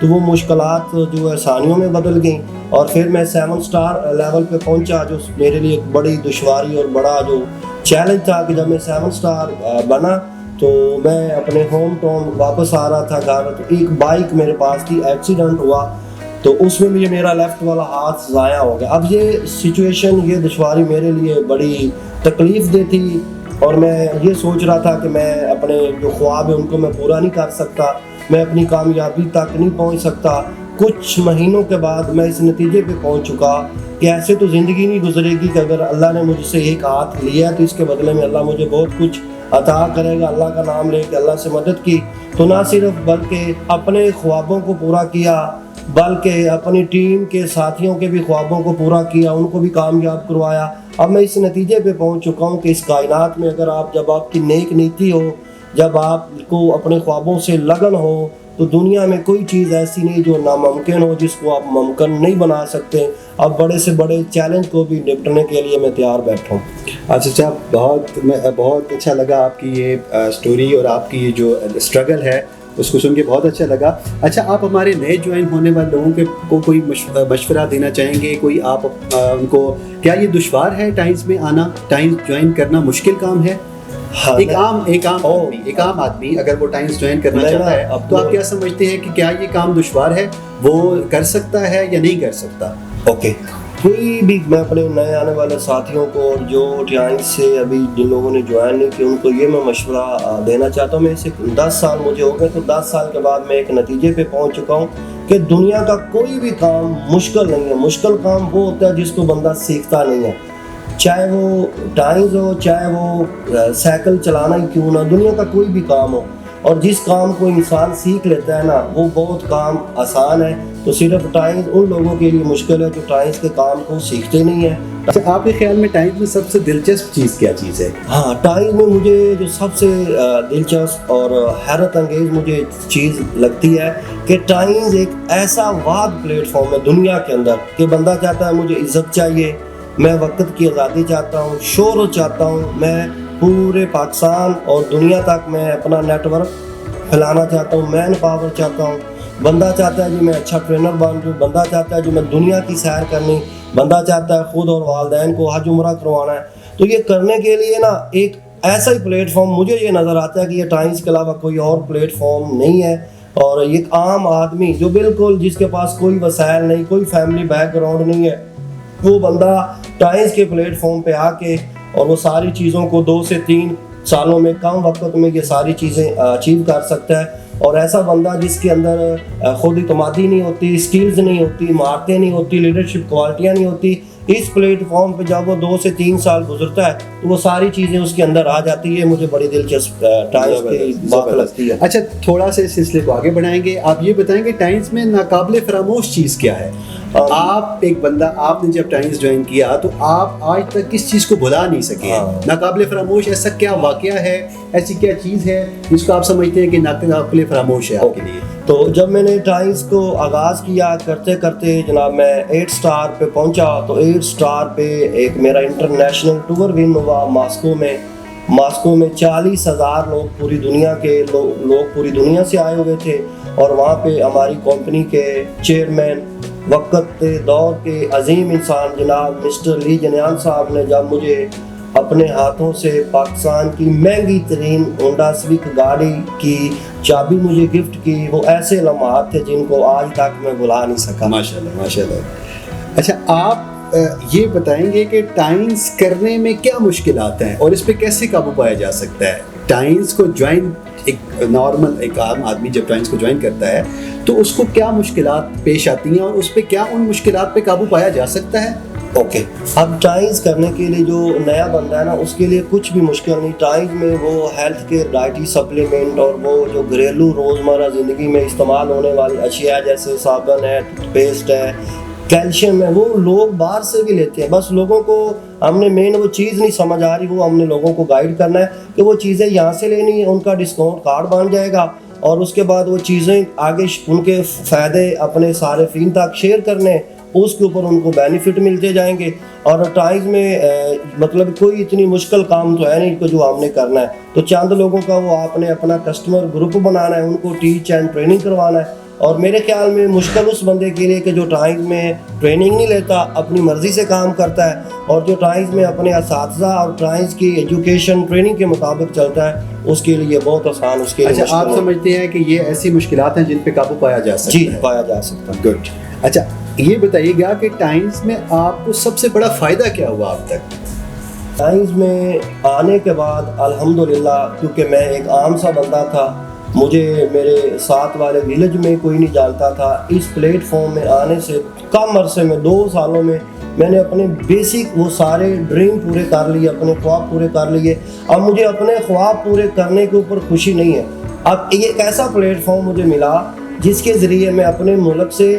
تو وہ مشکلات جو ہے ثانیوں میں بدل گئیں، اور پھر میں 7 سٹار لیول پہ پہنچا، جو میرے لیے ایک بڑی دشواری اور بڑا جو چیلنج تھا کہ جب میں 7 سٹار بنا تو میں اپنے ہوم ٹاؤن واپس آ رہا تھا گھر، تو ایک بائک میرے پاس تھی، ایکسیڈنٹ ہوا تو اس میں بھی میرا لیفٹ والا ہاتھ ضائع ہو گیا۔ اب یہ سچویشن، یہ دشواری میرے لیے بڑی تکلیف دہ تھی، اور میں یہ سوچ رہا تھا کہ میں اپنے جو خواب ہیں ان کو میں پورا نہیں کر سکتا، میں اپنی کامیابی تک نہیں پہنچ سکتا۔ کچھ مہینوں کے بعد میں اس نتیجے پہ پہنچ چکا کہ ایسے تو زندگی نہیں گزرے گی کہ اگر اللہ نے مجھ سے ایک ہاتھ لیا تو اس کے بدلے میں اللہ مجھے بہت کچھ عطا کرے گا۔ اللہ کا نام لے کے اللہ سے مدد کی تو نہ صرف بلکہ اپنے خوابوں کو پورا کیا، بلکہ اپنی ٹیم کے ساتھیوں کے بھی خوابوں کو پورا کیا، ان کو بھی کامیاب کروایا۔ اب میں اس نتیجے پہ پہنچ چکا ہوں کہ اس کائنات میں اگر جب آپ کی نیک نیتی ہو، جب آپ کو اپنے خوابوں سے لگن ہو، تو دنیا میں کوئی چیز ایسی نہیں جو ناممکن ہو جس کو آپ ممکن نہیں بنا سکتے۔ اب بڑے سے بڑے چیلنج کو بھی نپٹنے کے لیے میں تیار بیٹھا ہوں۔ اچھا، بہت اچھا لگا آپ کی یہ سٹوری اور آپ کی یہ جو اسٹرگل ہے اس کو سن کے بہت اچھا لگا۔ اچھا، آپ ہمارے نئے جوائن ہونے والے لوگوں کو کوئی مشورہ دینا چاہیں گے؟ کوئی آپ ان کو، کیا یہ دشوار ہے ٹائمز میں آنا، ٹائمز جوائن کرنا مشکل کام ہے؟ ایک عام آدمی اگر وہ ٹائمز جوائن کرنا چاہتا ہے تو آپ کیا سمجھتے ہیں کہ کیا یہ کام دشوار ہے، وہ کر سکتا ہے یا نہیں کر سکتا؟ اوکے، کوئی بھی، میں اپنے نئے آنے والے ساتھیوں کو جو ٹائمز سے ابھی جن لوگوں نے جوائن نہیں کیا ان کو یہ میں مشورہ دینا چاہتا ہوں۔ میں اسے 10 سال مجھے ہو گئے، تو 10 سال کے بعد میں ایک نتیجے پہ پہنچ چکا ہوں کہ دنیا کا کوئی بھی کام مشکل نہیں ہے۔ مشکل کام وہ ہوتا ہے جس کو بندہ سیکھتا نہیں ہے، چاہے وہ ٹائمز ہو، چاہے وہ سائیکل چلانا ہی کیوں نہ، دنیا کا کوئی بھی کام ہو، اور جس کام کو انسان سیکھ لیتا ہے نا وہ بہت کام آسان ہے۔ تو صرف ٹائمز ان لوگوں کے لیے مشکل ہے جو ٹائمز کے کام کو سیکھتے نہیں ہیں۔ اچھا، آپ کے خیال میں ٹائمز میں سب سے دلچسپ چیز کیا چیز ہے؟ ہاں، ٹائمز میں مجھے جو سب سے دلچسپ اور حیرت انگیز مجھے چیز لگتی ہے کہ ٹائمز ایک ایسا واحد پلیٹ فارم ہے دنیا کے اندر کہ بندہ چاہتا ہے مجھے عزت چاہیے، میں وقت کی آزادی چاہتا ہوں، شہرت چاہتا ہوں، میں پورے پاکستان اور دنیا تک میں اپنا نیٹ ورک پھیلانا چاہتا ہوں، مین پاور چاہتا ہوں۔ بندہ چاہتا ہے جی میں اچھا ٹرینر بن جاؤں، بندہ چاہتا ہے جو میں دنیا کی سیر کرنی، بندہ چاہتا ہے خود اور والدین کو حج عمرہ کروانا ہے۔ تو یہ کرنے کے لیے نا ایک ایسا ہی پلیٹ فارم مجھے یہ نظر آتا ہے کہ یہ ٹائمز کے علاوہ کوئی اور پلیٹ فارم نہیں ہے۔ اور ایک عام آدمی جو بالکل جس کے پاس کوئی وسائل نہیں، کوئی فیملی بیک گراؤنڈ نہیں ہے، وہ بندہ ٹائمز کے پلیٹ فارم پہ آ کے اور وہ ساری چیزوں کو 2 سے 3 سالوں میں کم وقت میں یہ ساری چیزیں اچیو کر سکتا ہے۔ اور ایسا بندہ جس کے اندر خود اعتمادی نہیں ہوتی، اسکلز نہیں ہوتی، مہارتیں نہیں ہوتی، لیڈرشپ کوالٹیاں نہیں ہوتی، اس پلیٹ فارم پہ جب وہ 2 سے 3 سال گزرتا ہے تو وہ ساری چیزیں اس کے اندر آ جاتی ہے۔ مجھے بڑی دلچسپ ٹائمز کی بات لگتی ہے۔ اچھا، تھوڑا سا اس سلسلے کو آگے بڑھائیں گے، آپ یہ بتائیں کہ ٹائمز میں ناقابل فراموش چیز کیا ہے؟ آپ ایک بندہ، آپ نے جب ٹائمز جوائن کیا تو آپ آج تک کس چیز کو بھلا نہیں سکے؟ ناقابل فراموش ایسا کیا واقعہ ہے، ایسی کیا چیز ہے جس کو آپ سمجھتے ہیں کہ ناقابل فراموش ہے آپ کے لیے؟ تو جب میں نے ٹائمز کو آغاز کیا کرتے کرتے جناب میں 8 سٹار پہ پہنچا، تو 8 سٹار پہ ایک میرا انٹرنیشنل ٹور ون ہوا ماسکو میں 40,000 لوگ پوری دنیا کے لوگ پوری دنیا سے آئے ہوئے تھے، اور وہاں پہ ہماری کمپنی کے چیئرمین، وقت دور کے عظیم انسان جناب مسٹر لی جنیان صاحب نے جب مجھے اپنے ہاتھوں سے پاکستان کی مہنگی ترین ہونڈا سوک گاڑی کی چابی مجھے گفٹ کی، وہ ایسے لمحات تھے جن کو آج تک میں بھلا نہیں سکا۔ ماشاءاللہ ماشاءاللہ۔ اچھا، آپ یہ بتائیں گے کہ ٹائمز کرنے میں کیا مشکلات ہیں اور اس پہ کیسے قابو پایا جا سکتا ہے؟ ٹائمز کو جوائن، ایک نارمل ایک عام آدمی جب ٹائمز کو جوائن کرتا ہے تو اس کو کیا مشکلات پیش آتی ہیں اور اس پہ کیا ان مشکلات پہ قابو پایا جا سکتا ہے؟ اوکے، اب ٹائمز کرنے کے لیے جو نیا بندہ ہے نا اس کے لیے کچھ بھی مشکل نہیں۔ ٹائمز میں وہ ہیلتھ کیئر ڈائٹی سپلیمنٹ اور وہ جو گھریلو روزمرہ زندگی میں استعمال ہونے والی اشیاء جیسے صابن ہے، ٹوتھ پیسٹ ہے، کیلشیم ہے، وہ لوگ باہر سے بھی لیتے ہیں۔ بس لوگوں کو ہم نے مین وہ چیز نہیں سمجھ آ رہی، وہ ہم نے لوگوں کو گائیڈ کرنا ہے کہ وہ چیزیں یہاں سے لینی ہے، ان کا ڈسکاؤنٹ کارڈ بن جائے گا، اور اس کے بعد وہ چیزیں آگے ان کے فائدے اپنے صارفین تک شیئر کرنے، اس کے اوپر ان کو بینیفٹ ملتے جائیں گے۔ اور ٹائمز میں مطلب کوئی اتنی مشکل کام تو ہے نہیں کہ جو ہم نے کرنا ہے، تو چند لوگوں کا وہ آپ نے اپنا کسٹمر گروپ بنانا ہے، ان کو ٹیچ اینڈ ٹریننگ کروانا ہے، اور میرے خیال میں مشکل اس بندے کے لیے کہ جو ٹائمز میں ٹریننگ نہیں لیتا، اپنی مرضی سے کام کرتا ہے، اور جو ٹائمز میں اپنے اساتذہ اور ٹائمز کی ایجوکیشن ٹریننگ کے مطابق چلتا ہے، اس کے لیے بہت آسان، اس کے لیے اچھا آپ سمجھتے ہیں کہ یہ ایسی مشکلات ہیں جن پہ قابو پایا جا سکتا ہے؟ جی پایا جا سکتا ہے۔ گڈ۔ اچھا یہ بتائیے گا کہ ٹائمز میں آپ کو سب سے بڑا فائدہ کیا ہوا اب تک؟ ٹائمز میں آنے کے بعد الحمدللہ، کیونکہ میں ایک عام سا بندہ تھا، مجھے میرے ساتھ والے ویلیج میں کوئی نہیں جانتا تھا، اس پلیٹ فارم میں آنے سے کم عرصے میں 2 سالوں میں میں نے اپنے بیسک وہ سارے ڈریم پورے کر لیے، اپنے خواب پورے کر لیے۔ اب مجھے اپنے خواب پورے کرنے کے اوپر خوشی نہیں ہے، اب یہ ایک ایسا پلیٹ فارم مجھے ملا جس کے ذریعے میں اپنے ملک سے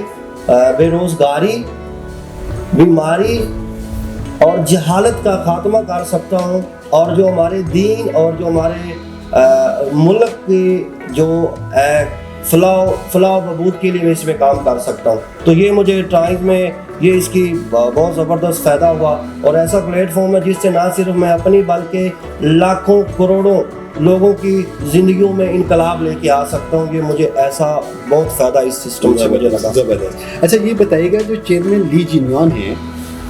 بے روزگاری، بیماری اور جہالت کا خاتمہ کر سکتا ہوں، اور جو ہمارے دین اور جو ہمارے ملک کی جو فلاح و بہبود کے لیے میں اس میں کام کر سکتا ہوں۔ تو یہ مجھے ٹائمز میں یہ اس کی بہت زبردست فائدہ ہوا، اور ایسا پلیٹ فارم ہے جس سے نہ صرف میں اپنی بلکہ لاکھوں کروڑوں لوگوں کی زندگیوں میں انقلاب لے کے آ سکتا ہوں۔ یہ مجھے ایسا بہت فائدہ اس سسٹم سے مجھے لگا۔ زبردست۔ اچھا یہ بتائیے گا جو چیئرمین لی جین یانگ ہیں،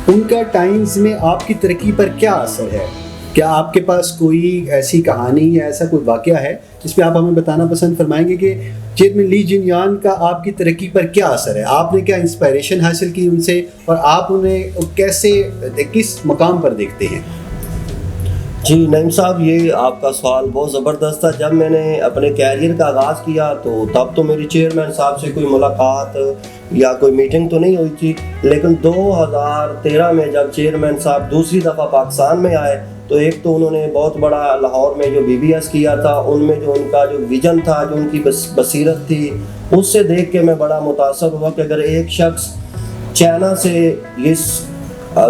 ان کا ٹائمز میں آپ کی ترقی پر کیا اثر ہے؟ کیا آپ کے پاس کوئی ایسی کہانی یا ایسا کوئی واقعہ ہے جس پہ آپ ہمیں بتانا پسند فرمائیں گے کہ چیئرمین لی جین یانگ کا آپ کی ترقی پر کیا اثر ہے؟ آپ نے کیا انسپائریشن حاصل کی ان سے، اور آپ انہیں کیسے کس مقام پر دیکھتے ہیں؟ جی نعیم صاحب، یہ آپ کا سوال بہت زبردست تھا۔ جب میں نے اپنے کیریئر کا آغاز کیا تو تب تو میری چیئرمین صاحب سے کوئی ملاقات یا کوئی میٹنگ تو نہیں ہوئی تھی، لیکن 2013 میں جب چیئرمین صاحب دوسری دفعہ پاکستان میں آئے تو ایک تو انہوں نے بہت بڑا لاہور میں جو BBS کیا تھا، ان میں جو ان کا جو ویژن تھا، جو ان کی بصیرت تھی، اس سے دیکھ کے میں بڑا متاثر ہوا کہ اگر ایک شخص چائنا سے اس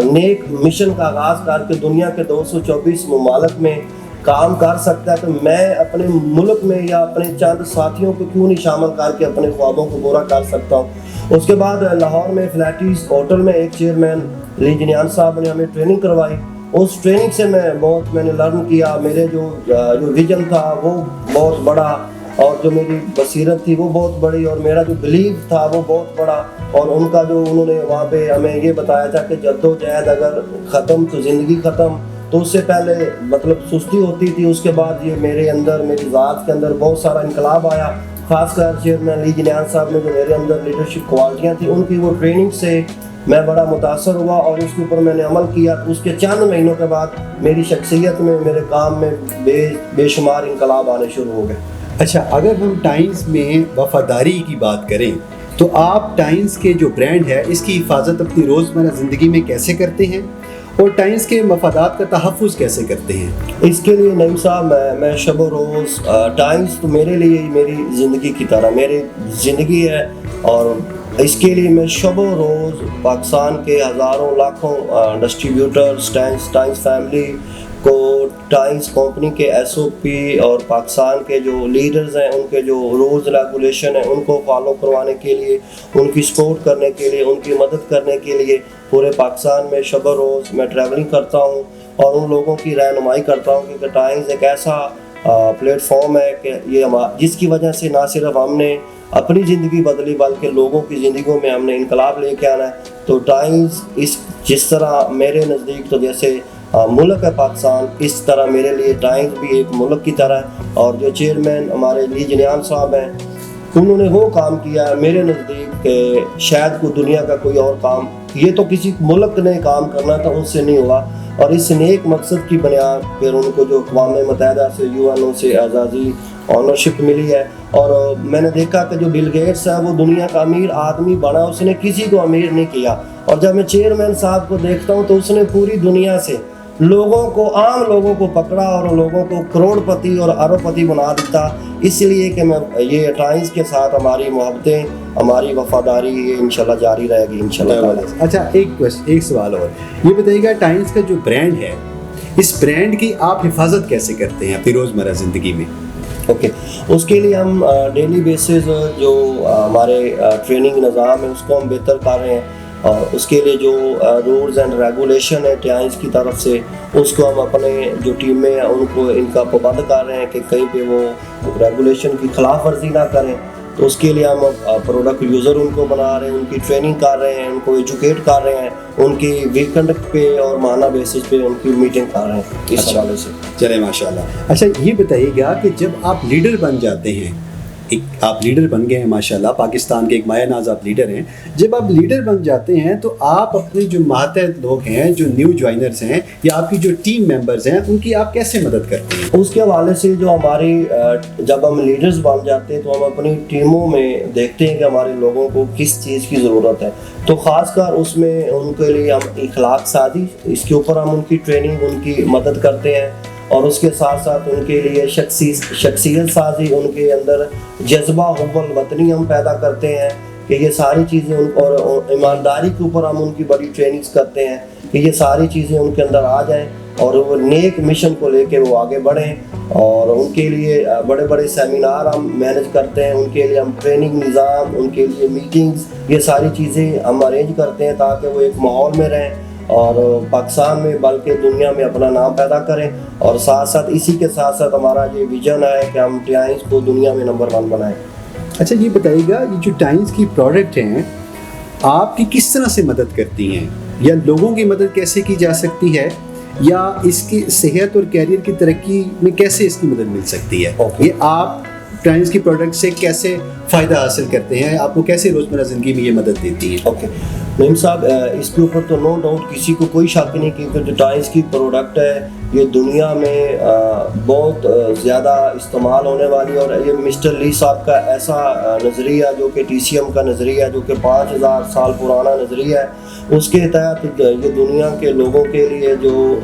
نیک مشن کا آغاز کر کے دنیا کے 224 ممالک میں کام کر سکتا ہے، تو میں اپنے ملک میں یا اپنے چند ساتھیوں کو کیوں نہیں شامل کر کے اپنے خوابوں کو پورا کر سکتا ہوں۔ اس کے بعد لاہور میں فلیٹیز ہوٹل میں ایک چیئرمین لی جین یانگ صاحب نے ہمیں ٹریننگ کروائی۔ اس ٹریننگ سے میں نے لرن کیا، میرے جو ویژن تھا وہ بہت بڑا، اور جو میری بصیرت تھی وہ بہت بڑی، اور میرا جو بلیو تھا وہ بہت بڑا، اور ان کا جو انہوں نے وہاں پہ ہمیں یہ بتایا تھا کہ جدوجہد اگر ختم تو زندگی ختم، تو اس سے پہلے مطلب سستی ہوتی تھی، اس کے بعد یہ میرے اندر، میری ذات کے اندر بہت سارا انقلاب آیا، خاص کر چیئرمین لی جین یانگ صاحب نے جو میرے اندر لیڈرشپ کوالٹیاں تھیں، ان کی وہ ٹریننگ سے میں بڑا متاثر ہوا، اور اس کے اوپر میں نے عمل کیا۔ اس کے چند مہینوں کے بعد میری شخصیت میں، میرے کام میں بے شمار انقلاب آنے شروع ہو گئے۔ اچھا اگر ہم ٹائمز میں وفاداری کی بات کریں تو آپ ٹائمز کے جو برانڈ ہے اس کی حفاظت اپنی روزمرہ زندگی میں کیسے کرتے ہیں، اور ٹائمز کے مفادات کا تحفظ کیسے کرتے ہیں؟ اس کے لیے نعیم صاحب میں شب و روز ٹائمز تو میرے لیے میری زندگی کی طرح میری زندگی ہے، اور اس کے لیے میں شب و روز پاکستان کے ہزاروں لاکھوں ڈسٹریبیوٹرز، ٹائمز فیملی کو ٹائمز کمپنی کے SOP اور پاکستان کے جو لیڈرز ہیں ان کے جو رولز ریگولیشن ہیں ان کو فالو کروانے کے لیے، ان کی سپورٹ کرنے کے لیے، ان کی مدد کرنے کے لیے پورے پاکستان میں شب و روز میں ٹریولنگ کرتا ہوں، اور ان لوگوں کی رہنمائی کرتا ہوں، کیونکہ ٹائمز ایک ایسا پلیٹ فارم ہے کہ یہ جس کی وجہ سے نہ صرف ہم نے اپنی زندگی بدلی بلکہ لوگوں کی زندگیوں میں ہم نے انقلاب لے کے آنا ہے۔ تو ٹائمز جس طرح میرے نزدیک تو جیسے ملک ہے پاکستان، اس طرح میرے لیے ٹائمز بھی ایک ملک کی طرح ہے، اور جو چیئرمین ہمارے لی جین یانگ صاحب ہیں انہوں نے وہ کام کیا ہے میرے نزدیک کہ شاید کوئی دنیا کا کوئی اور کام، یہ تو کسی ملک نے کام کرنا تھا ان سے نہیں ہوا، اور اس نیک مقصد کی بنیاد پھر ان کو جو اقوام متحدہ سے UNO سے اعزازی آنرشپ ملی ہے۔ اور میں نے دیکھا کہ جو بل گیٹس ہے وہ دنیا کا امیر آدمی بنا، اس نے کسی کو امیر نہیں کیا، اور جب میں چیئرمین صاحب کو دیکھتا ہوں تو اس نے پوری دنیا سے لوگوں کو، عام لوگوں کو پکڑا اور لوگوں کو کروڑ پتی اور ارب پتی بنا دیتا، اس لیے کہ میں یہ ٹائمز کے ساتھ ہماری محبتیں، ہماری وفاداری یہ انشاءاللہ جاری رہے گی انشاءاللہ۔ اچھا ایک سوال اور یہ بتائیے گا، ٹائمز کا جو برانڈ ہے اس برانڈ کی آپ حفاظت کیسے کرتے ہیں اپنی روزمرہ زندگی میں؟ اوکے، اس کے لیے ہم ڈیلی بیسز جو ہمارے ٹریننگ نظام ہے اس کو ہم بہتر کر رہے ہیں، اور اس کے لیے جو رولز اینڈ ریگولیشن ہے ٹائمز کی طرف سے اس کو ہم اپنے جو ٹیمیں ہیں ان کو ان کا پابند کر رہے ہیں کہ کہیں پہ وہ ریگولیشن کی خلاف ورزی نہ کریں۔ تو اس کے لیے ہم پروڈکٹ یوزر ان کو بنا رہے ہیں، ان کی ٹریننگ کر رہے ہیں، ان کو ایجوکیٹ کر رہے ہیں، ان کی ویکنڈ پہ اور ماہانہ بیسس پہ ان کی میٹنگ کر رہے ہیں اس حوالے سے. چلے ماشاء اللہ. اچھا یہ بتائیے گا کہ جب آپ لیڈر بن جاتے ہیں، آپ لیڈر بن گئے ہیں ماشاء اللہ، پاکستان کے ایک مایہ ناز آپ لیڈر ہیں، جب آپ لیڈر بن جاتے ہیں تو آپ اپنے جو ماتحت لوگ ہیں، جو نیو جوائنرز ہیں یا آپ کی جو ٹیم ممبرز ہیں، ان کی آپ کیسے مدد کرتے ہیں؟ اس کے حوالے سے جو ہماری جب ہم لیڈرز بن جاتے ہیں تو ہم اپنی ٹیموں میں دیکھتے ہیں کہ ہمارے لوگوں کو کس چیز کی ضرورت ہے، تو خاص کر اس میں ان کے لیے ہم اخلاق سازی، اس کے اوپر ہم ان کی ٹریننگ، ان کی مدد کرتے ہیں، اور اس کے ساتھ ساتھ ان کے لیے شخصیت سازی، ان کے اندر جذبہ حب الوطنی ہم پیدا کرتے ہیں کہ یہ ساری چیزیں اور ایمانداری کے اوپر ہم ان کی بڑی ٹریننگز کرتے ہیں کہ یہ ساری چیزیں ان کے اندر آ جائیں اور وہ نیک مشن کو لے کے وہ آگے بڑھیں. اور ان کے لیے بڑے بڑے سیمینار ہم مینیج کرتے ہیں، ان کے لیے ہم ٹریننگ نظام، ان کے لیے میٹنگز، یہ ساری چیزیں ہم ارینج کرتے ہیں تاکہ وہ ایک ماحول میں رہیں اور پاکستان میں بلکہ دنیا میں اپنا نام پیدا کریں. اور ساتھ ساتھ اسی کے ساتھ ساتھ ہمارا یہ ویژن ہے کہ ہم ٹائنز کو دنیا میں نمبر 1 بنائیں. اچھا یہ بتائیے گا، یہ جو ٹائنز کی پروڈکٹ ہیں آپ کی کس طرح سے مدد کرتی ہیں، یا لوگوں کی مدد کیسے کی جا سکتی ہے، یا اس کی صحت اور کیریئر کی ترقی میں کیسے اس کی مدد مل سکتی ہے؟ یہ آپ ٹائنز کی پروڈکٹ سے کیسے فائدہ حاصل کرتے ہیں، آپ کو کیسے روزمرہ زندگی میں یہ مدد دیتی ہے؟ اوکے نعیم صاحب، اس کے اوپر تو نو ڈاؤٹ کسی کو کوئی شک نہیں کہ جو ٹائنز کی پروڈکٹ ہے یہ دنیا میں بہت زیادہ استعمال ہونے والی، اور یہ مسٹر لی صاحب کا ایسا نظریہ جو کہ ٹی سی ایم کا نظریہ جو کہ 5000 سال پرانا نظریہ ہے، اس کے تحت یہ دنیا کے لوگوں کے لیے جو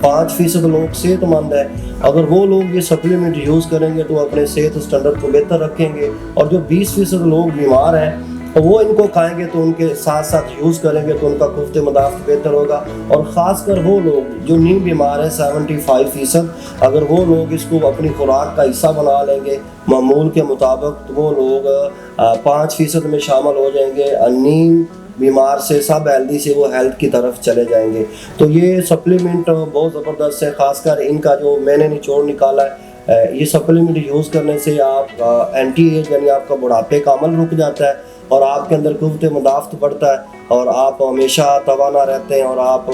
5% لوگ صحت مند ہے، اگر وہ لوگ یہ سپلیمنٹ یوز کریں گے تو اپنے صحت اسٹینڈرڈ کو بہتر رکھیں گے، اور جو 20% لوگ بیمار ہیں وہ ان کو کھائیں گے تو ان کے ساتھ ساتھ یوز کریں گے تو ان کا خفت مدافعت بہتر ہوگا. اور خاص کر وہ لوگ جو نہیں بیمار ہیں 75%، اگر وہ لوگ اس کو اپنی خوراک کا حصہ بنا لیں گے معمول کے مطابق تو وہ لوگ 5% میں شامل ہو جائیں گے، نیم بیمار سے سب ہیلدی سے وہ ہیلتھ کی طرف چلے جائیں گے. تو یہ سپلیمنٹ بہت زبردست ہے، خاص کر ان کا جو میں نے نچوڑ نکالا ہے، یہ سپلیمنٹ یوز کرنے سے آپ اینٹی ایج یعنی آپ کا بڑھاپے کا عمل رک جاتا ہے اور آپ کے اندر قوت مدافعت بڑھتا ہے اور آپ ہمیشہ توانا رہتے ہیں، اور آپ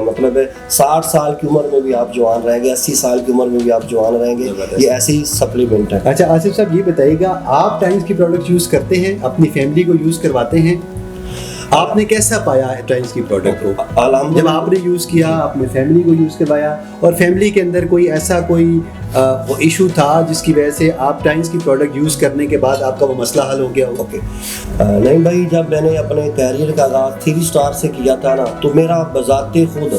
مطلب 60 سال کی عمر میں بھی آپ جوان رہیں گے، 80 سال کی عمر میں بھی آپ جوان رہیں گے. یہ ایسی سپلیمنٹ ہے. اچھا آصف صاحب یہ بتائیے گا، آپ ٹائنز کی پروڈکٹ یوز کرتے ہیں، اپنی فیملی کو یوز کرواتے ہیں، آپ نے کیسا پایا ہے ٹائنز کی پروڈکٹ کو؟ جب آپ نے یوز کیا، اپنے فیملی کو یوز کروایا، اور فیملی کے اندر کوئی ایسا کوئی ایشو تھا جس کی وجہ سے آپ ٹائنز کی پروڈکٹ یوز کرنے کے بعد آپ کا وہ مسئلہ حل ہو گیا؟ اوکے نہیں بھائی، جب میں نے اپنے کیریئر کا آغاز 3 اسٹار سے کیا تھا نا، تو میرا بذات خود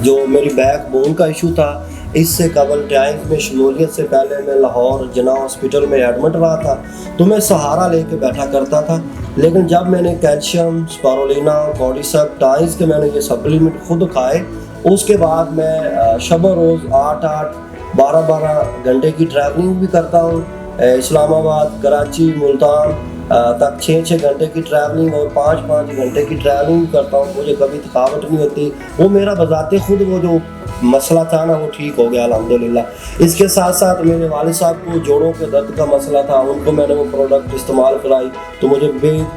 جو میری بیک بون کا ایشو تھا، اس سے قبل ٹائنز میں شمولیت سے پہلے میں لاہور جناح ہاسپٹل میں ایڈمٹ رہا تھا، تو میں سہارا لے کے بیٹھا کرتا تھا. لیکن جب میں نے کیلشیم، سپارولینا، کارڈیسپ، ٹائنز کے میں نے یہ سپلیمنٹ خود کھائے، اس کے بعد میں شب و روز 8 12 گھنٹے کی ٹریولنگ بھی کرتا ہوں، اسلام آباد، کراچی، ملتان تک 6 گھنٹے کی ٹریولنگ اور 5 گھنٹے کی ٹریولنگ کرتا ہوں. مجھے کبھی تھکاوٹ نہیں ہوتی. وہ میرا بذات خود وہ جو مسئلہ تھا نا وہ ٹھیک ہو گیا الحمدللہ. اس کے ساتھ ساتھ میرے والد صاحب کو جوڑوں کے درد کا مسئلہ تھا، ان کو میں نے وہ پروڈکٹ استعمال کرائی تو مجھے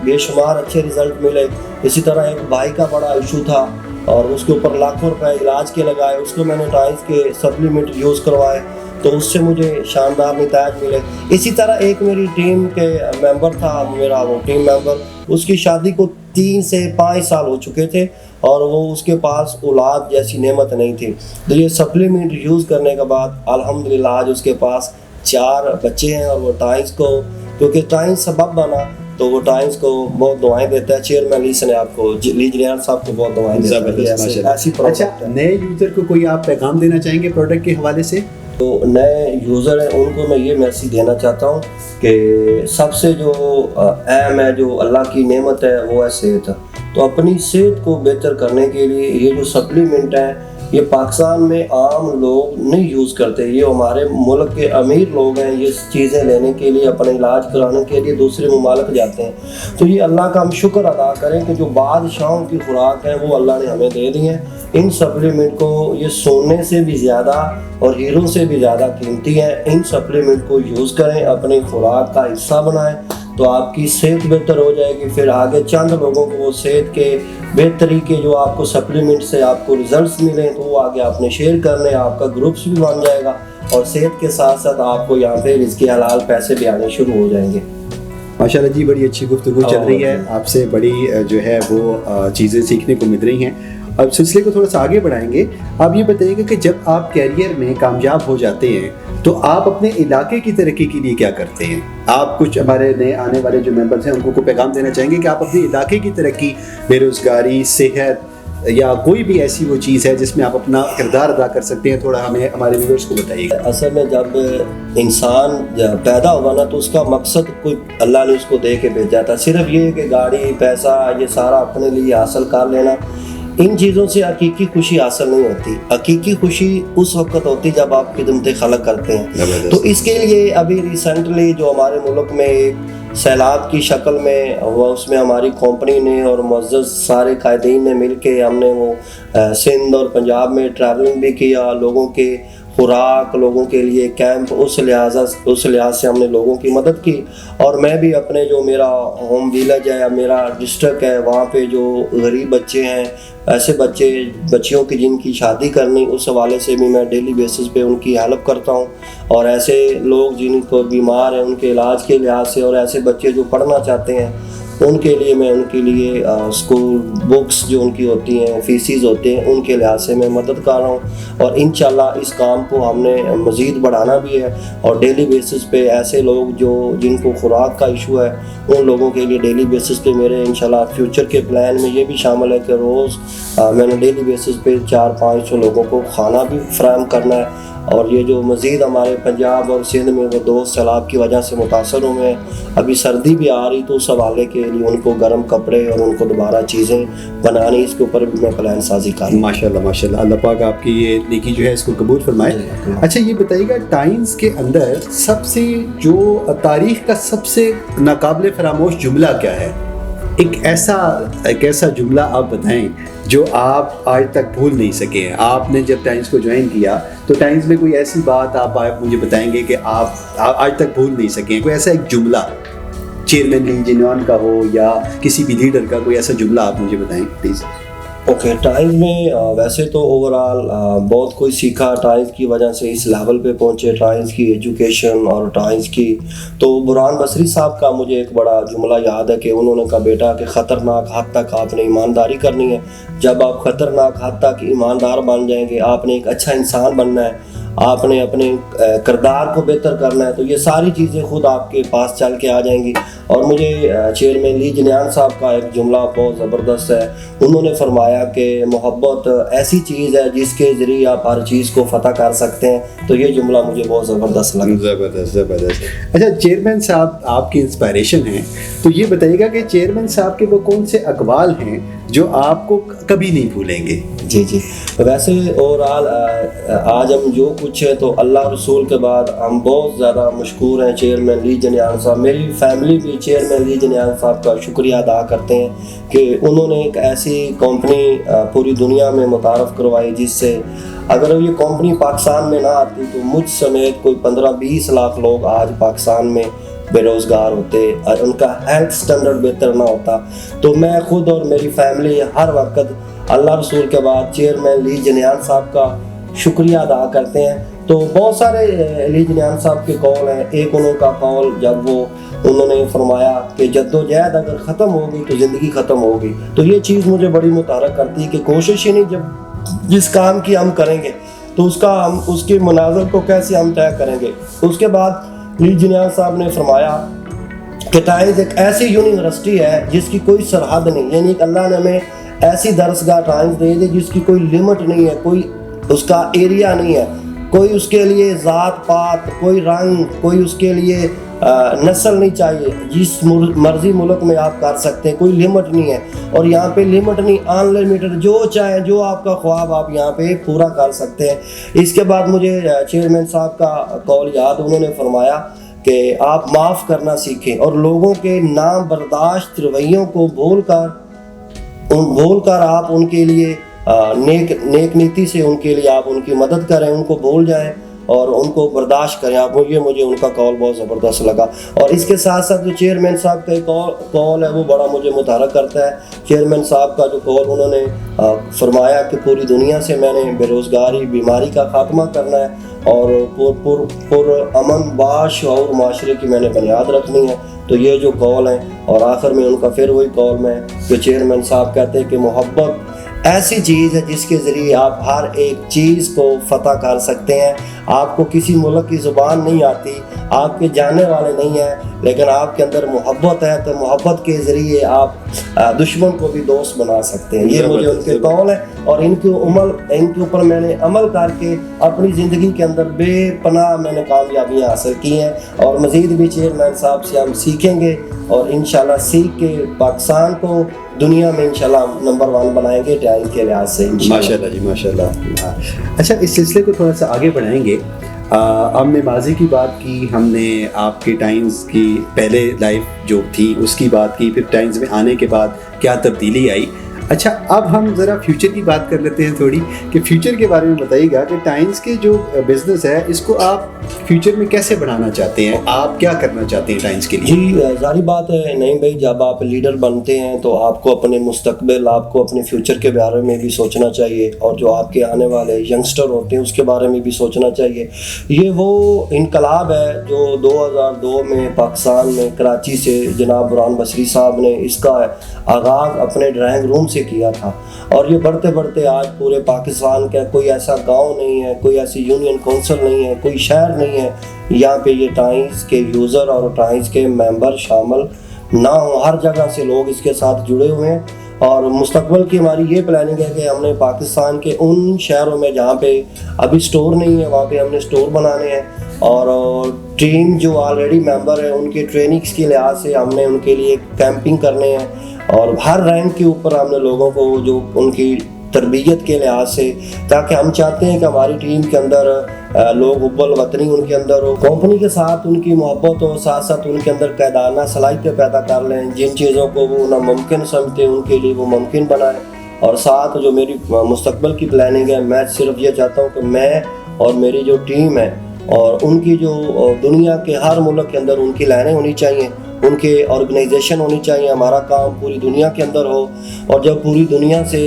بے شمار اچھے رزلٹ ملے. اسی طرح ایک بھائی کا بڑا ایشو تھا اور اس کے اوپر لاکھوں روپے علاج کے لگائے، اس کو میں نے ٹائنز کے سپلیمنٹ یوز کروائے تو اس سے مجھے شاندار نتائج ملے. اسی طرح ایک میری ٹیم کے ممبر تھا، میرا وہ ٹیم ممبر، اس کی شادی کو 3 سے 5 سال ہو چکے تھے اور وہ اس کے پاس اولاد جیسی نعمت نہیں تھی. تو یہ سپلیمنٹ یوز کرنے کے بعد الحمدللہ آج اس کے پاس 4 بچے ہیں، اور وہ ٹائنز کو کیونکہ ٹائنز سبب بنا تو وہ ٹائنز کو بہت دعائیں دیتا ہے. چیئرمین لیس نے آپ کو لیج ریان صاحب کو بہت دعائیں دیتا ہے. اچھا نئے یوزر کو کوئی آپ پیغام دینا چاہیں گے پروڈکٹ کے حوالے سے؟ تو نئے یوزر ہیں ان کو میں یہ میسیج دینا چاہتا ہوں کہ سب سے جو اہم ہے، جو اللہ کی نعمت ہے، وہ ہے صحت. تو اپنی صحت کو بہتر کرنے کے لیے یہ جو سپلیمنٹ ہیں یہ پاکستان میں عام لوگ نہیں یوز کرتے. یہ ہمارے ملک کے امیر لوگ ہیں، یہ چیزیں لینے کے لیے، اپنے علاج کرانے کے لیے دوسرے ممالک جاتے ہیں. تو یہ اللہ کا ہم شکر ادا کریں کہ جو بادشاہوں کی خوراک ہے وہ اللہ نے ہمیں دے دی ہیں. ان سپلیمنٹ کو یہ سونے سے بھی زیادہ اور ہیروں سے بھی زیادہ قیمتی ہیں. ان سپلیمنٹ کو یوز کریں، اپنی خوراک کا حصہ بنائیں تو آپ کی صحت بہتر ہو جائے گی. پھر آگے چند لوگوں کو وہ صحت کے بہتری کے جو آپ کو سپلیمنٹ سے آپ کو ریزلٹس ملیں تو وہ آگے آپ نے شیئر کرنے, آپ کا گروپس بھی بن جائے گا, اور صحت کے ساتھ ساتھ آپ کو یہاں پہ رزق حلال پیسے بھی آنے شروع ہو جائیں گے. ماشاءاللہ جی, بڑی اچھی گفتگو چل رہی ہے, آپ سے بڑی جو ہے وہ چیزیں سیکھنے کو مل رہی ہیں. اب سلسلے کو تھوڑا سا آگے بڑھائیں گے. آپ یہ بتائیے گا کہ جب آپ کیریئر میں کامیاب ہو جاتے ہیں تو آپ اپنے علاقے کی ترقی کے لیے کیا کرتے ہیں؟ آپ کچھ ہمارے نئے آنے والے جو ممبرس ہیں ان کو پیغام دینا چاہیں گے کہ آپ اپنے علاقے کی ترقی, بے روزگاری, صحت یا کوئی بھی ایسی وہ چیز ہے جس میں آپ اپنا کردار ادا کر سکتے ہیں, تھوڑا ہمیں ہمارے ویورز کو بتائیے گا. اصل میں جب انسان پیدا ہوا نا تو اس کا مقصد کوئی اللہ نے اس کو دے کے بھیجا تھا. صرف یہ کہ گاڑی, پیسہ, یہ سارا اپنے لیے حاصل کر لینا, ان چیزوں سے حقیقی خوشی حاصل نہیں ہوتی. حقیقی خوشی اس وقت ہوتی جب آپ خدمت خلق کرتے ہیں. تو اس کے لیے ابھی ریسنٹلی جو ہمارے ملک میں ایک سیلاب کی شکل میں وہ, اس میں ہماری کمپنی نے اور معزز سارے قائدین نے مل کے ہم نے وہ سندھ اور پنجاب میں ٹریولنگ بھی کیا, لوگوں کے خوراک, لوگوں کے لیے کیمپ, اس لحاظ سے ہم نے لوگوں کی مدد کی. اور میں بھی اپنے جو میرا ہوم ویلیج ہے, میرا ڈسٹرکٹ ہے, وہاں پہ جو غریب بچے ہیں, ایسے بچیوں کی جن کی شادی کرنی, اس حوالے سے بھی میں ڈیلی بیسس پہ ان کی ہیلپ کرتا ہوں. اور ایسے لوگ جن کو بیمار ہیں ان کے علاج کے لحاظ سے, اور ایسے بچے جو پڑھنا چاہتے ہیں ان کے لیے میں ان کے لیے اسکول بکس جو ان کی ہوتی ہیں, فیسیز ہوتے ہیں, ان کے لحاظ سے میں مدد کر رہا ہوں. اور انشاءاللہ اس کام کو ہم نے مزید بڑھانا بھی ہے, اور ڈیلی بیسس پہ ایسے لوگ جن کو خوراک کا ایشو ہے ان لوگوں کے لیے ڈیلی بیسس پہ میرے انشاءاللہ فیوچر کے پلان میں یہ بھی شامل ہے کہ روز میں نے ڈیلی بیسس پہ 400-500 لوگوں کو کھانا بھی فراہم کرنا ہے. اور یہ جو مزید ہمارے پنجاب اور سندھ میں وہ دوست سیلاب کی وجہ سے متاثر ہوئے ہیں, ابھی سردی بھی آ رہی, تو اس حوالے کے لیے ان کو گرم کپڑے اور ان کو دوبارہ چیزیں بنانی, اس کے اوپر بھی میں پلان سازی کر رہا ہوں. ماشاءاللہ ماشاءاللہ, اللہ پاک آپ کی یہ نیکی جو ہے اس کو قبول فرمائے. اچھا یہ بتائیے گا, ٹائمز کے اندر سب سے جو تاریخ کا سب سے ناقابل فراموش جملہ کیا ہے؟ ایک ایسا جملہ آپ بتائیں جو آپ آج تک بھول نہیں سکے ہیں. آپ نے جب ٹائمز کو جوائن کیا تو ٹائمز میں کوئی ایسی بات آپ مجھے بتائیں گے کہ آپ آج تک بھول نہیں سکے ہیں, کوئی ایسا ایک جملہ, چیئرمین لی جنوان کا ہو یا کسی بھی لیڈر کا, کوئی ایسا جملہ آپ مجھے بتائیں پلیز. اوکے, ٹائمز میں ویسے تو اوورآل بہت کوئی سیکھا, ٹائمز کی وجہ سے اس لیول پہ پہنچے, ٹائمز کی ایجوکیشن اور ٹائمز کی. تو برہان بصری صاحب کا مجھے ایک بڑا جملہ یاد ہے کہ انہوں نے کہا, بیٹا کہ خطرناک حد تک آپ نے ایمانداری کرنی ہے. جب آپ خطرناک حد تک ایماندار بن جائیں گے, آپ نے ایک اچھا انسان بننا ہے, آپ نے اپنے کردار کو بہتر کرنا ہے, تو یہ ساری چیزیں خود آپ کے پاس چل کے آ جائیں گی. اور مجھے چیئرمین لی جنیان صاحب کا ایک جملہ بہت زبردست ہے. انہوں نے فرمایا کہ محبت ایسی چیز ہے جس کے ذریعے آپ ہر چیز کو فتح کر سکتے ہیں. تو یہ جملہ مجھے بہت زبردست لگا. زبردست. اچھا, چیئرمین صاحب آپ کی انسپائریشن ہیں, تو یہ بتائیے گا کہ چیئرمین صاحب کے وہ کون سے اقوال ہیں جو آپ کو کبھی نہیں بھولیں گے؟ جی, ویسے اوورآل آج ہم جو کچھ ہے تو اللہ رسول کے بعد ہم بہت زیادہ مشکور ہیں چیئرمین لی جنیان صاحب. میری فیملی بھی چیئرمین لی جنیان صاحب کا شکریہ ادا کرتے ہیں کہ انہوں نے ایک ایسی کمپنی پوری دنیا میں متعارف کروائی جس سے اگر یہ کمپنی پاکستان میں نہ آتی تو مجھ سمیت کوئی 15-20 لاکھ لوگ آج پاکستان میں بے روزگار ہوتے, ان کا ہیلتھ سٹینڈرڈ بہتر نہ ہوتا. تو میں خود اور میری فیملی ہر وقت اللہ رسول کے بعد چیئرمین لی جنیان صاحب کا شکریہ ادا کرتے ہیں. تو بہت سارے لی جنیان صاحب کے قول ہیں. ایک انہوں کا قول جب انہوں نے فرمایا کہ جدوجہد اگر ختم ہوگی تو زندگی ختم ہوگی, تو یہ چیز مجھے بڑی متحرک کرتی ہے کہ کوشش ہی نہیں, جب جس کام کی ہم کریں گے تو اس کے مناظر کو کیسے ہم طے کریں گے. اس کے بعد لی جنیان صاحب نے فرمایا کہ ٹائمز ایک ایسی یونیورسٹی ہے جس کی کوئی سرحد نہیں, یعنی کہ اللہ نے ہمیں ایسی درسگاہ ٹائمز دے دی جس کی کوئی لمٹ نہیں ہے, کوئی اس کا ایریا نہیں ہے, کوئی اس کے لیے ذات پات, کوئی رنگ, کوئی اس کے لیے نسل نہیں چاہیے. جس مرضی ملک میں آپ کر سکتے ہیں, کوئی لمٹ نہیں ہے. اور یہاں پہ لمٹ نہیں, ان لمیٹڈ, جو چاہیں جو آپ کا خواب آپ یہاں پہ پورا کر سکتے ہیں. اس کے بعد مجھے چیئرمین صاحب کا قول یاد, انہوں نے فرمایا کہ آپ معاف کرنا سیکھیں اور لوگوں کے نابرداشت رویوں کو بھول کر آپ ان کے لیے نیک نیتی سے ان کے لیے آپ ان کی مدد کریں, ان کو بھول جائیں اور ان کو برداشت کریں آپ. یہ مجھے ان کا کال بہت زبردست لگا. اور اس کے ساتھ ساتھ جو چیئرمین صاحب کا ایک کال ہے وہ بڑا مجھے متحرک کرتا ہے. چیئرمین صاحب کا جو کال انہوں نے فرمایا کہ پوری دنیا سے میں نے بے روزگاری بیماری کا خاتمہ کرنا ہے اور پر امن باشعور معاشرے کی میں نے بنیاد رکھنی ہے. تو یہ جو کال ہیں اور آخر میں ان کا پھر وہی کال میں جو چیئرمین صاحب کہتے ہیں کہ محبت ایسی چیز ہے جس کے ذریعے آپ ہر ایک چیز کو فتح کر سکتے ہیں. آپ کو کسی ملک کی زبان نہیں آتی, آپ کے جاننے والے نہیں ہیں, لیکن آپ کے اندر محبت ہے تو محبت کے ذریعے آپ دشمن کو بھی دوست بنا سکتے ہیں. یہ مجھے ان کے قول ہے اور ان کے اوپر میں نے عمل کر کے اپنی زندگی کے اندر بے پناہ میں نے کامیابیاں حاصل کی ہیں. اور مزید بھی چیئرمین صاحب سے ہم سیکھیں گے اور انشاءاللہ سیکھ کے پاکستان کو دنیا میں انشاءاللہ نمبر 1 بنائیں گے ٹائم کے لحاظ سے. ماشاءاللہ جی ماشاءاللہ. اچھا اس سلسلے کو تھوڑا سا آگے بڑھائیں گے. ہم نے ماضی کی بات کی, ہم نے آپ کے ٹائمز کی پہلے لائف جو تھی اس کی بات کی, پھر ٹائمز میں آنے کے بعد کیا تبدیلی آئی. اچھا اب ہم ذرا فیوچر کی بات کر لیتے ہیں تھوڑی, کہ فیوچر کے بارے میں بتائیے گا کہ ٹائمز کے جو بزنس ہے اس کو آپ فیوچر میں کیسے بڑھانا چاہتے ہیں, آپ کیا کرنا چاہتے ہیں ٹائمز کے لیے؟ جی ظاہری بات ہے نہیں بھائی, جب آپ لیڈر بنتے ہیں تو آپ کو اپنے مستقبل, آپ کو اپنے فیوچر کے بارے میں بھی سوچنا چاہیے اور جو آپ کے آنے والے ینگسٹر ہوتے ہیں اس کے بارے میں بھی سوچنا چاہیے. یہ وہ انقلاب ہے جو 2002 میں پاکستان میں کراچی سے جناب برہان بصری صاحب نے اس کا آغاز اپنے ڈرائنگ روم سے کیا تھا. اور یہ بڑھتے بڑھتے آج پورے پاکستان کا کوئی ایسا گاؤں نہیں ہے, کوئی ایسی یونین کونسل نہیں ہے, کوئی شہر نہیں ہے یہاں پہ یہ ٹائمز کے یوزر اور ٹائمز کے ممبر شامل نہ ہوں. ہر جگہ سے لوگ اس کے ساتھ جڑے ہوئے ہیں. اور مستقبل کی ہماری یہ پلاننگ ہے کہ ہم نے پاکستان کے ان شہروں میں جہاں پہ ابھی سٹور نہیں ہے وہاں پہ ہم نے سٹور بنانے ہیں. اور ٹیم جو آلریڈی ممبر ہیں ان کے ٹریننگز کے لحاظ سے ہم نے ان کے لیے کیمپنگ کرنے ہیں. اور ہر رینک کے اوپر ہم نے لوگوں کو جو ان کی تربیت کے لحاظ سے, تاکہ ہم چاہتے ہیں کہ ہماری ٹیم کے اندر لوگ حب الوطنی ان کے اندر ہو, کمپنی کے ساتھ ان کی محبت ہو, ساتھ ساتھ ان کے اندر قائدانہ صلاحیتیں پیدا کر لیں. جن چیزوں کو وہ ناممکن سمجھتے ہیں ان کے لیے وہ ممکن بنائیں. اور ساتھ جو میری مستقبل کی پلاننگ ہے, میں صرف یہ چاہتا ہوں کہ میں اور میری جو ٹیم ہے اور ان کی جو دنیا کے ہر ملک کے اندر ان کی لائنیں ہونی چاہیے, ان کے آرگنائزیشن ہونی چاہیے, ہمارا کام پوری دنیا کے اندر ہو. اور جب پوری دنیا سے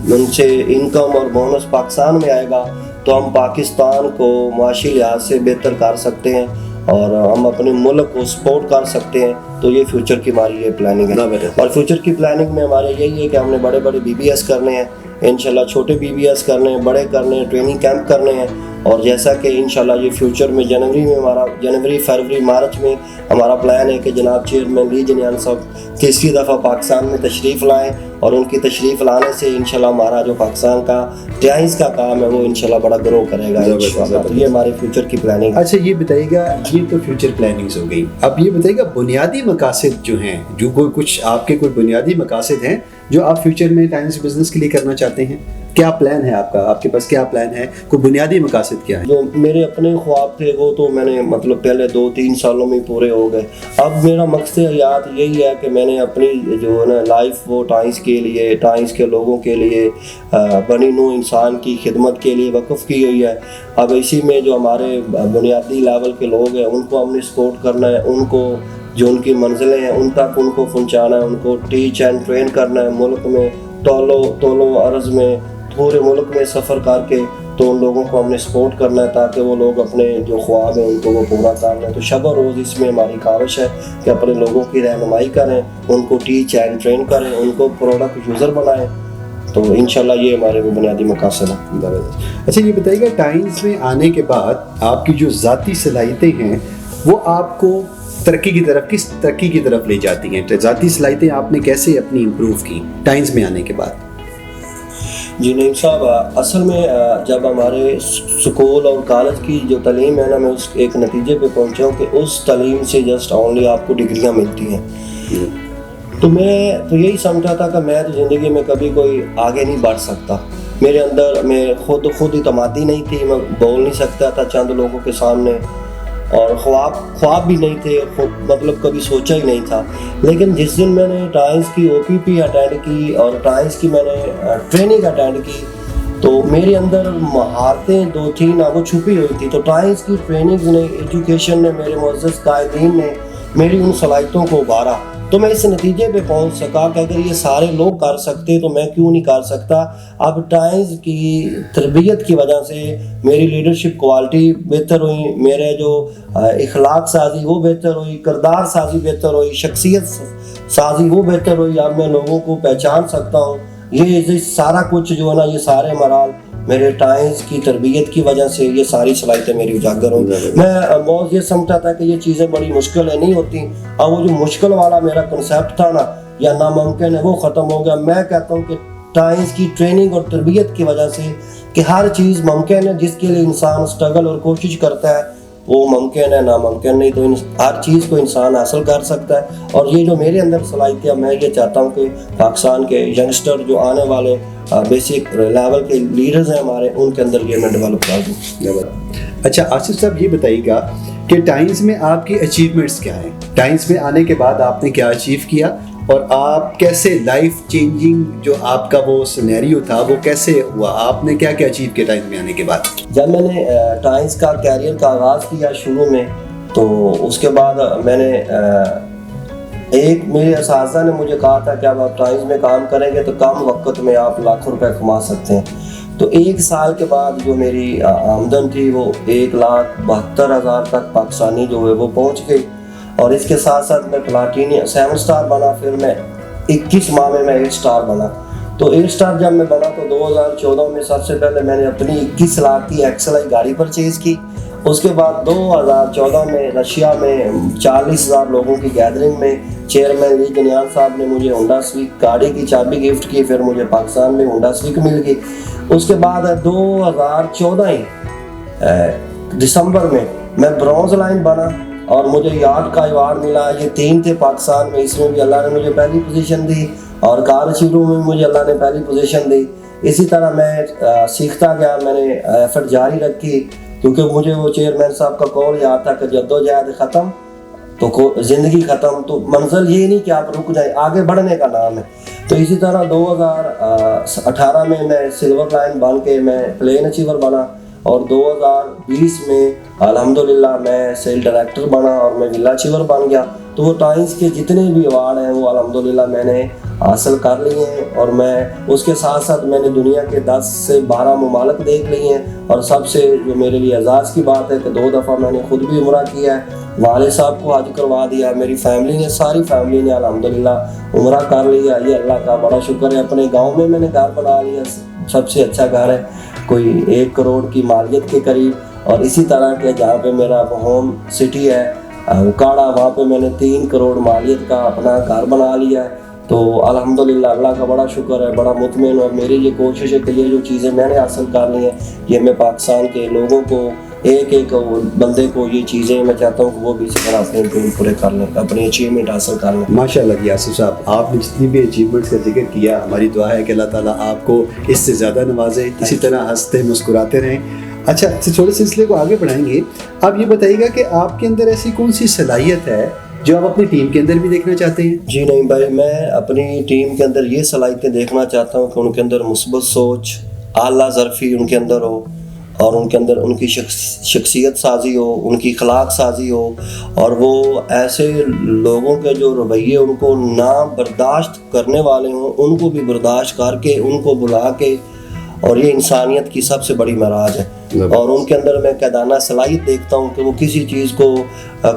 ان سے انکم اور بونس پاکستان میں آئے گا تو ہم پاکستان کو معاشی لحاظ سے بہتر کر سکتے ہیں اور ہم اپنے ملک کو سپورٹ کر سکتے ہیں. تو یہ فیوچر کی ہماری یہ پلاننگ ہے. اور فیوچر کی پلاننگ میں ہمارے یہی ہے کہ ہم نے بڑے بڑے BBS کرنے ہیں انشاءاللہ, چھوٹے BBS کرنے ہیں, بڑے کرنے ہیں, ٹریننگ کیمپ کرنے ہیں. اور جیسا کہ انشاءاللہ یہ فیوچر میں جنوری فروری مارچ میں ہمارا پلان ہے کہ جناب چیئرمین لی جنیان صاحب تیسری دفعہ پاکستان میں تشریف لائیں اور ان کی تشریف لانے سے انشاءاللہ ہمارا جو پاکستان کا ٹائمز کا کام ہے وہ انشاءاللہ بڑا گرو کرے گا انشاءاللہ. تو یہ ہماری فیوچر کی پلاننگ. اچھا یہ بتائیے گا, یہ تو فیوچر پلاننگز ہو گئی. اب یہ بتائیے گا بنیادی مقاصد جو ہیں, جو کچھ آپ کے کوئی بنیادی مقاصد ہیں جو آپ فیوچر میں ٹائمز بزنس کے لیے کرنا چاہتے ہیں, کیا پلان ہے آپ کا, آپ کے پاس کیا پلان ہے, کوئی بنیادی مقاصد کیا ہے؟ جو میرے اپنے خواب تھے وہ تو میں نے پہلے 2-3 سالوں میں پورے ہو گئے. اب میرا مقصد حیات یہی ہے کہ میں نے اپنی جو ہے نا لائف وہ ٹائمز کے لیے, ٹائمز کے لوگوں کے لیے, بنی نوع انسان کی خدمت کے لیے وقف کی ہوئی ہے. اب اسی میں جو ہمارے بنیادی لیول کے لوگ ہیں ان کو ہم نے سپورٹ کرنا ہے, ان کو جو ان کی منزلیں ہیں ان تک ان کو پہنچانا ہے, ان کو ٹیچ اینڈ ٹرین کرنا ہے. ملک میں طول و عرض میں پورے ملک میں سفر کر کے تو ان لوگوں کو ہم نے سپورٹ کرنا ہے تاکہ وہ لوگ اپنے جو خواب ہیں ان کو وہ پورا کر لیں. تو شب و روز اس میں ہماری کاوش ہے کہ اپنے لوگوں کی رہنمائی کریں, ان کو ٹیچ اینڈ ٹرین کریں, ان کو پروڈکٹ یوزر بنائیں. تو انشاءاللہ یہ ہمارے وہ بنیادی مقاصد ہیں. اچھا یہ بتائیے گا ٹائمز میں آنے کے بعد آپ کی جو ذاتی صلاحیتیں ہیں وہ آپ کو ترقی کس ترقی کی طرف لے جاتی ہیں؟ ذاتی صلاحیتیں آپ نے کیسے اپنی امپروو کی ٹائمز میں آنے کے بعد؟ جی نعیم صاحب, اصل میں جب ہمارے سکول اور کالج کی جو تعلیم ہے نا, میں اس ایک نتیجے پہ پہنچا ہوں کہ اس تعلیم سے جسٹ اونلی آپ کو ڈگریاں ملتی ہیں. تو میں تو یہی سمجھا تھا کہ میں تو زندگی میں کبھی کوئی آگے نہیں بڑھ سکتا. میرے اندر میں خود اعتمادی نہیں تھی, میں بول نہیں سکتا تھا چند لوگوں کے سامنے, اور خواب بھی نہیں تھے, کبھی سوچا ہی نہیں تھا. لیکن جس دن میں نے ٹائمز کی OPP اٹینڈ کی اور ٹائمز کی میں نے ٹریننگ اٹینڈ کی تو میرے اندر مہارتیں دو تھیں نا وہ چھپی ہوئی تھی. تو ٹائمز کی ٹریننگز نے، ایجوکیشن نے، میرے معزز قائدین نے میری ان صلاحیتوں کو ابھارا. تو میں اس نتیجے پہ پہنچ سکا کہ اگر یہ سارے لوگ کر سکتے تو میں کیوں نہیں کر سکتا. اب ٹائمز کی تربیت کی وجہ سے میری لیڈرشپ کوالٹی بہتر ہوئی، میرے جو اخلاق سازی وہ بہتر ہوئی، کردار سازی بہتر ہوئی، شخصیت سازی وہ بہتر ہوئی. اب میں لوگوں کو پہچان سکتا ہوں. یہ سارا کچھ جو ہے نا، یہ سارے مراحل میرے ٹائمز کی تربیت کی وجہ سے یہ ساری صلاحیتیں میری اجاگر ہوئی. میں بہت یہ سمجھتا تھا کہ یہ چیزیں بڑی مشکل ہے، نہیں ہوتی. اور وہ جو مشکل والا میرا کنسیپٹ تھا نا، یا ناممکن ہے، وہ ختم ہو گیا. میں کہتا ہوں کہ ٹائمز کی ٹریننگ اور تربیت کی وجہ سے کہ ہر چیز ممکن ہے جس کے لیے انسان سٹرگل اور کوشش کرتا ہے وہ ممکن ہے. ناممکن نہیں. تو ہر چیز کو انسان حاصل کر سکتا ہے. اور یہ جو میرے اندر صلاحیت، میں یہ چاہتا ہوں کہ پاکستان کے ینگسٹر جو آنے والے بیسک لیول کے لیڈرز ہیں ہمارے، ان کے اندر یہ میں ڈیولپ کر دوں. اچھا آصف صاحب، یہ بتائیے گا کہ ٹائمز میں آپ کی اچیومنٹس کیا ہیں؟ ٹائمز میں آنے کے بعد آپ نے کیا اچیو کیا، اور آپ کیسے لائف چینجنگ جو آپ کا وہ سینیریو تھا وہ کیسے ہوا؟ آپ نے کیا کیا اچیو کیا ٹائمز میں آنے کے بعد؟ جب میں نے ٹائمز کا کیریئر کا آغاز کیا شروع میں، تو اس کے بعد میں نے ایک میرے اساتذہ نے مجھے کہا تھا کہ اب آپ ٹائمز میں کام کریں گے تو کم وقت میں آپ لاکھوں روپے کما سکتے ہیں. تو 1 سال کے بعد جو میری آمدن تھی وہ 1,72,000 تک پاکستانی جو ہے وہ پہنچ گئی. اور اس کے ساتھ ساتھ میں پلاٹینی 7 سٹار بنا. پھر میں 21 ماہ میں 8 سٹار بنا. تو 8 سٹار جب میں بنا تو 2014 میں سب سے پہلے میں نے اپنی 21 لاکھ کی XLI گاڑی پرچیز کی. اس کے بعد 2014 میں رشیا میں 40,000 لوگوں کی گیدرنگ میں چیئرمین لی جنیان صاحب نے مجھے ہونڈا سویک گاڑی کی چابی گفٹ کی. پھر مجھے پاکستان میں ہونڈا سویک مل گئی. اس کے بعد 2014 دسمبر میں برونز لائن بنا اور مجھے یارڈ کا ایوارڈ ملا. یہ 3 تھے پاکستان میں، اس میں بھی اللہ نے مجھے پہلی پوزیشن دی، اور کار اچیوروں میں مجھے اللہ نے پہلی پوزیشن دی. اسی طرح میں سیکھتا گیا، میں نے ایفرٹ جاری رکھی، کیونکہ مجھے وہ چیئرمین صاحب کا قول یاد تھا کہ جدوجہد ختم تو زندگی ختم. تو منزل یہ نہیں کہ آپ رک جائیں، آگے بڑھنے کا نام ہے. تو اسی طرح 2018 میں سلور لائن بن کے میں پلین اچیور بنا، اور 2020 میں الحمدللہ میں سیل ڈائریکٹر بنا اور میں ولا اچیور بن گیا. تو وہ ٹائمز کے جتنے بھی ایوارڈ ہیں وہ الحمدللہ میں نے حاصل کر لیے ہیں. اور میں اس کے ساتھ ساتھ میں نے دنیا کے 10 سے 12 ممالک دیکھ لیے ہیں. اور سب سے جو میرے لیے اعزاز کی بات ہے کہ 2 دفعہ میں نے خود بھی عمرہ کیا ہے، والد صاحب کو حج کروا دیا. میری فیملی نے، ساری فیملی نے الحمدللہ عمرہ کر لیا. یہ اللہ کا بڑا شکر ہے. اپنے گاؤں میں نے گھر بنا لیا، سب سے اچھا گھر ہے، کوئی 1 کروڑ کی مالیت کے قریب. اور اسی طرح کے جہاں پہ میرا ہوم سٹی ہے اکاڑا، وہاں پہ میں نے 3 کروڑ مالیت کا اپنا گھر بنا لیا ہے. تو الحمدللہ اللہ کا بڑا شکر ہے، بڑا مطمئن. اور میری یہ کوشش ہے کہ یہ جو چیزیں میں نے حاصل کر لی ہیں، یہ میں پاکستان کے لوگوں کو، ایک بندے کو یہ چیزیں میں چاہتا ہوں کہ وہ بھی اسی طرح اپنے ڈریم پورے کر لیں، اپنی اچیومنٹ حاصل کر لیں. ماشاء اللہ جی آصف صاحب، آپ نے جتنی بھی اچیومنٹس کا ذکر کیا، ہماری دعا ہے کہ اللہ تعالیٰ آپ کو اس سے زیادہ نوازے، اسی طرح ہنستے مسکراتے رہیں. اچھا، تھوڑے سلسلے کو آگے بڑھائیں گے. آپ یہ بتائیے گا کہ آپ کے اندر ایسی کون سی صلاحیت ہے جو آپ اپنی ٹیم کے اندر بھی دیکھنا چاہتے ہیں؟ جی نہیں بھائی، میں اپنی ٹیم کے اندر یہ صلاحیتیں دیکھنا چاہتا ہوں کہ ان کے اندر مثبت سوچ، اعلیٰ ظرفی ان کے اندر ہو، اور ان کے اندر ان کی شخصیت سازی ہو، ان کی اخلاق سازی ہو، اور وہ ایسے لوگوں کے جو رویے ان کو نہ برداشت کرنے والے ہوں، ان کو بھی برداشت کر کے ان کو بلا کے. اور یہ انسانیت کی سب سے بڑی معراج ہے. اور ان کے اندر میں قائدانہ صلاحیت دیکھتا ہوں کہ وہ کسی چیز کو،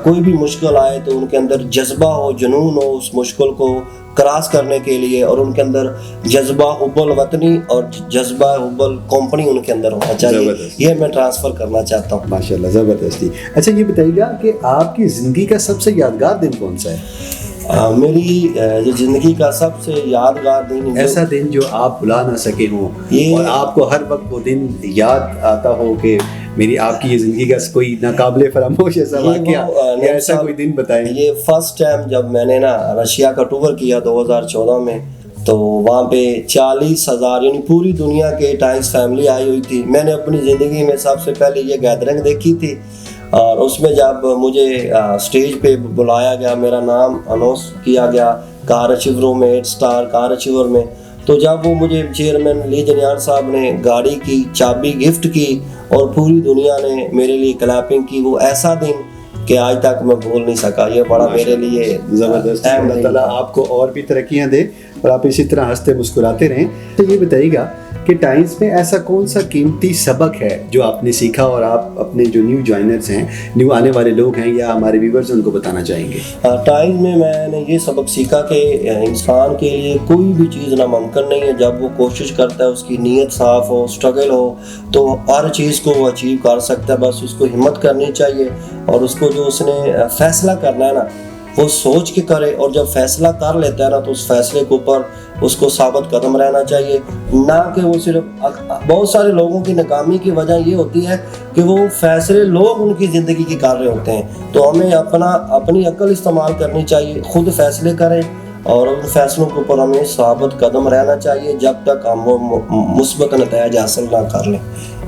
کوئی بھی مشکل آئے تو ان کے اندر جذبہ ہو، جنون ہو اس مشکل کو کراس کرنے کے لیے. اور ان کے اندر جذبہ حب الوطنی اور جذبہ حب الکمپنی ان کے اندر ہونا چاہیے. یہ میں ٹرانسفر کرنا چاہتا ہوں. ماشاءاللہ، زبردستی. اچھا یہ بتائیے گا کہ آپ کی زندگی کا سب سے یادگار دن کون سا ہے؟ میری زندگی کا سب سے یادگار دن، ایسا دن جو آپ بھلا نہ سکے ہوں اور آپ کو ہر وقت وہ دن یاد آتا ہو کہ میری آپ کی یہ زندگی کا کوئی ناقابل فراموش ایسا واقعہ یا ایسا کوئی دن بتائیں. یہ فرسٹ ٹائم جب میں نے رشیا کا ٹور کیا 2014 میں، تو وہاں پہ 40,000 یعنی پوری دنیا کے ٹائمز فیملی آئی ہوئی تھی. میں نے اپنی زندگی میں سب سے پہلے یہ گیدرنگ دیکھی تھی. اور اس میں جب مجھے اسٹیج پہ بلایا گیا، میرا نام اناؤنس کیا گیا کار اچیوروں میں، 8 سٹار کار اچیور میں، تو جب وہ مجھے چیئرمین لی جنیان صاحب نے گاڑی کی چابی گفٹ کی اور پوری دنیا نے میرے لیے کلیپنگ کی، وہ ایسا دن کہ آج تک میں بھول نہیں سکا. یہ بڑا میرے لیے زبردست. اللہ تعالیٰ آپ کو اور بھی ترقیاں دے اور آپ اسی طرح ہنستے مسکراتے رہیں. تو یہ بتائیے گا کہ ٹائمز میں ایسا کون سا قیمتی سبق ہے جو آپ نے سیکھا اور آپ اپنے جو نیو جوائنرز ہیں، نیو آنے والے لوگ ہیں یا ہمارے ویورز ان کو بتانا چاہیں گے؟ ٹائم میں نے یہ سبق سیکھا کہ انسان کے لیے کوئی بھی چیز ناممکن نہیں ہے. جب وہ کوشش کرتا ہے، اس کی نیت صاف ہو، اسٹرگل ہو، تو ہر چیز کو وہ اچیو کر سکتا ہے. بس اس کو ہمت کرنی چاہیے اور اس کو جو اس نے فیصلہ کرنا ہے نا وہ سوچ کے کرے، اور جب فیصلہ کر لیتا ہے نا تو اس فیصلے کے اوپر اس کو ثابت قدم رہنا چاہیے. نہ کہ وہ صرف بہت سارے لوگوں کی ناکامی کی وجہ یہ ہوتی ہے کہ وہ فیصلے لوگ ان کی زندگی کی کر رہے ہوتے ہیں. تو ہمیں اپنی عقل استعمال کرنی چاہیے، خود فیصلے کریں اور ان فیصلوں کے اوپر ہمیں ثابت قدم رہنا چاہیے جب تک ہم وہ مثبت نتائج حاصل نہ کر لیں.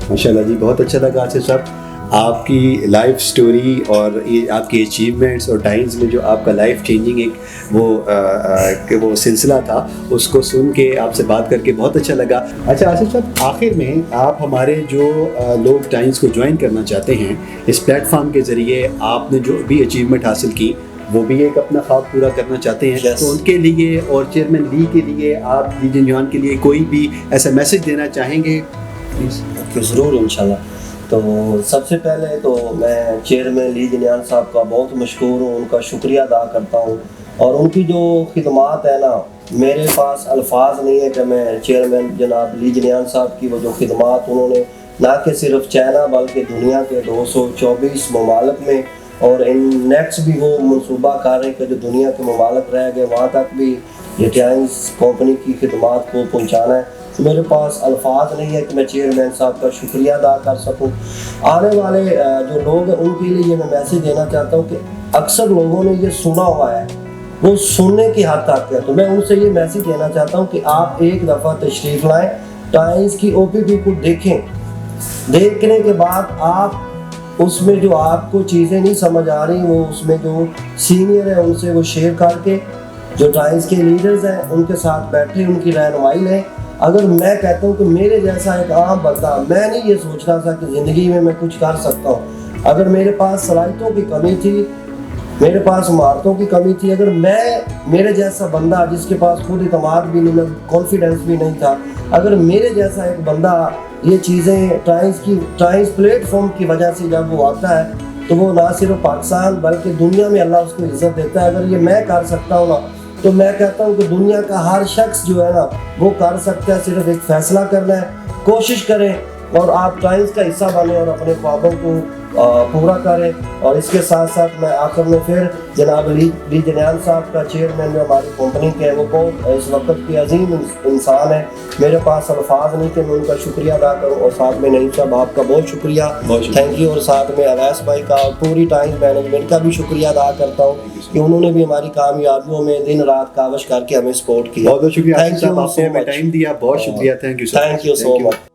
ماشاءاللہ جی، بہت اچھا لگا آصف صاحب آپ کی لائف سٹوری اور یہ آپ کی اچیومنٹس اور ٹائمز میں جو آپ کا لائف چینجنگ ایک وہ سلسلہ تھا، اس کو سن کے آپ سے بات کر کے بہت اچھا لگا. اچھا آصف صاحب، آخر میں آپ ہمارے جو لوگ ٹائمز کو جوائن کرنا چاہتے ہیں اس پلیٹ فارم کے ذریعے، آپ نے جو بھی اچیومنٹ حاصل کی وہ بھی ایک اپنا خواب پورا کرنا چاہتے ہیں، تو ان کے لیے اور چیئرمین لی کے لیے آپ لی جنیان کے لیے کوئی بھی ایسا میسج دینا چاہیں گے؟ پلیز. ضرور انشاءاللہ. تو سب سے پہلے تو میں چیئرمین لی جنیان صاحب کا بہت مشکور ہوں، ان کا شکریہ ادا کرتا ہوں. اور ان کی جو خدمات ہے نا، میرے پاس الفاظ نہیں ہے کہ میں چیئرمین جناب لی جنیان صاحب کی وہ جو خدمات انہوں نے نہ کہ صرف چائنا بلکہ دنیا کے 224 ممالک میں، اور ان نیکسٹ بھی وہ منصوبہ کر رہے ہیں کہ جو دنیا کے ممالک رہ گئے وہاں تک بھی یہ ٹائمز کمپنی کی خدمات کو پہنچانا ہے. میرے پاس الفاظ نہیں ہے کہ میں چیئرمین صاحب کا شکریہ ادا کر سکوں. آنے والے جو لوگ ہیں ان کے لیے یہ میں میسیج دینا چاہتا ہوں کہ اکثر لوگوں نے یہ سنا ہوا ہے، وہ سننے کی حد تک ہے. تو میں ان سے یہ میسیج دینا چاہتا ہوں کہ آپ ایک دفعہ تشریف لائیں، ٹائمز کی OPP کو دیکھیں. دیکھنے کے بعد آپ اس میں جو آپ کو چیزیں نہیں سمجھ آ رہی وہ اس میں جو سینئر ہیں ان سے وہ شیئر کر کے، جو ٹائمز کے لیڈرز ہیں ان کے ساتھ بیٹھے ان کی رہنمائی لیں. اگر میں کہتا ہوں کہ میرے جیسا ایک عام بندہ، میں نہیں یہ سوچ رہا تھا کہ زندگی میں کچھ کر سکتا ہوں. اگر میرے پاس صلاحیتوں کی کمی تھی، میرے پاس مہارتوں کی کمی تھی، اگر میرے جیسا بندہ جس کے پاس خود اعتماد بھی نہیں، کانفیڈنس بھی نہیں تھا، اگر میرے جیسا ایک بندہ یہ چیزیں ٹائمز پلیٹ فارم کی وجہ سے جب وہ آتا ہے تو وہ نہ صرف پاکستان بلکہ دنیا میں اللہ اس کو عزت دیتا ہے. اگر یہ میں کر سکتا ہوں نا تو میں کہتا ہوں کہ دنیا کا ہر شخص جو ہے نا وہ کر سکتا ہے. صرف ایک فیصلہ کرنا ہے، کوشش کریں اور آپ ٹائمز کا حصہ بنیں اور اپنے خوابوں کو پورا کریں. اور اس کے ساتھ ساتھ میں آخر میں پھر جناب لی جنیان صاحب کا چیئرمین جو ہماری کمپنی کے ہیں وہ بہت اس وقت کی عظیم انسان ہے. میرے پاس الفاظ نہیں کہ میں ان کا شکریہ ادا کروں. اور ساتھ میں نعیم صاحب آپ کا بہت شکریہ، تھینک یو. اور ساتھ میں اویس بھائی کا اور پوری ٹائمز مینجمنٹ کا بھی شکریہ ادا کرتا ہوں کہ انہوں نے بھی ہماری کامیابیوں میں دن رات کاوش کر کے ہمیں سپورٹ کیا. بہت بہت شکریہ. آپ نے ٹائم دیا، بہت شکریہ. Thank you so much.